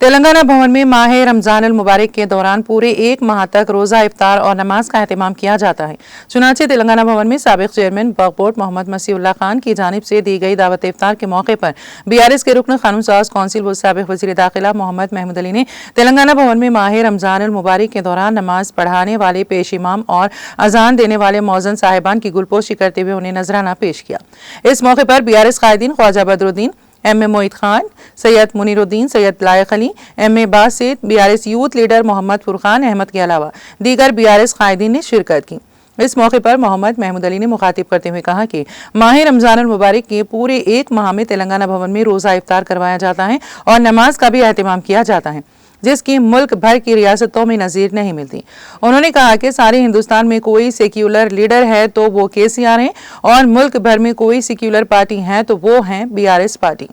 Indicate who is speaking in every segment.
Speaker 1: तेलंगाना भवन में माह रमजान अल मुबारक के दौरान पूरे एक माह तक रोजा इफ्तार और नमाज का एहतमाम किया जाता है। चुनांचे तेलंगाना भवन में साबिक चेयरमैन वक्फ बोर्ड मोहम्मद मसीउल्लाह खान की जानिब से दी गई दावत इफ्तार के मौके पर BRS के रुकन कानून साज कौंसिल व साबिक वज़ीर दाखिला मोहम्मद महमूद अली ने तेलंगाना भवन में माह रमजान अल मुबारक के दौरान नमाज पढ़ाने वाले पेश इमाम और अजान देने वाले मौज़न साहिबान की गुलपोशी करते हुए उन्हें नजराना पेश किया। इस मौके पर BRS कायदीन Khwaja Badruddin, MA Mohit Khan, Syed Muneeruddin, Syed Layaq Ali, MA Basit, BRS youth leader Mohammed Furqan Ahmed के अलावा दीगर BRS कायदीन ने शिरकत की। इस मौके पर मोहम्मद महमूद अली ने मुखातिब करते हुए कहा कि माह रमजान अल मुबारक के पूरे एक माह में तेलंगाना भवन में रोजा इफ्तार करवाया जाता है और नमाज का भी एहतमाम किया जाता है, जिसकी मुल्क भर की रियासतों में नजीर नहीं मिलती। उन्होंने कहा कि सारे हिंदुस्तान में कोई सेक्युलर लीडर है तो वो KCR हैं और मुल्क भर में कोई सेक्युलर पार्टी है तो वो हैं BRS पार्टी,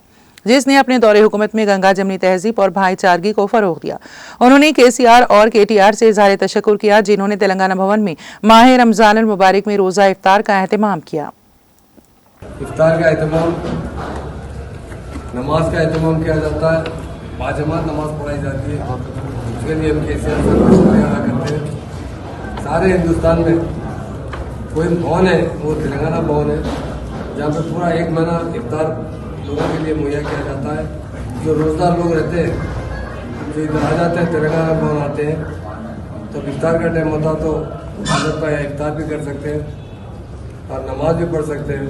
Speaker 1: जिसने अपने दौरे हुकूमत में गंगा जमनी तहजीब और भाईचारगी को फरोग दिया। उन्होंने KCR और KTR से इज़हार तशक्कुर किया, जिन्होंने तेलंगाना भवन में माह रमजान अल मुबारक में रोजा इफ्तार का एहतमाम किया।
Speaker 2: इफ्तार का एहतमाम, नमाज का एहतमाम किया जाता है, बाजमात नमाज पढ़ाई जाती है। उसके लिए हम KCR से शुक्रिया अदा करते हैं। सारे हिंदुस्तान में कोई भवन है वो तेलंगाना भवन है, जहाँ पे पूरा एक महीना इफ्तार लोगों के लिए मुहैया किया जाता है। जो रोजगार लोग रहते हैं, जो इधर आ जाते हैं, तेलंगाना भवन आते हैं, तो इफ्तार का टाइम होता तो हजरत का इफ्तार भी कर सकते हैं और नमाज भी पढ़ सकते हैं।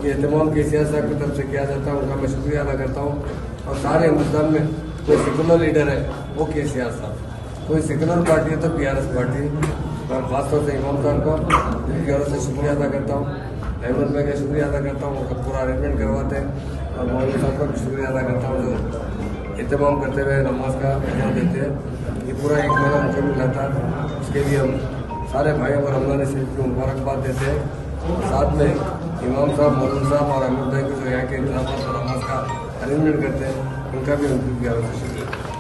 Speaker 2: ये एहतमाम KCR साहब की तरफ से किया जाता है, उनका मैं शुक्रिया अदा करता हूँ। और सारे हिंदुस्तान में कोई सेकुलर लीडर है वो KCR साहब, कोई सेकुलर पार्टी है तो BRS पार्टी। मैं खासतौर से इमाम साहब को उनकी ओर से शुक्रिया अदा करता हूँ, अहमद भाई का शुक्रिया अदा करता हूँ, उनका पूरा अरेंजमेंट करवाते हैं। और मौलवी साहब का भी शुक्रिया अदा करता हूँ जो एहतमाम करते हुए नमाज का ध्यान देते हैं। ये पूरा एक महीना मुकम्मल रहता है, उसके लिए हम सारे भाइयों को रमज़ान शरीफ की मुबारकबाद देते हैं। साथ में इमाम साहब, मौलवी साहब और अहमद भाई को जो यहाँ के इंतजाम और नमाज का अरेंजमेंट करते हैं, उनका भी उनकी शुक्रिया।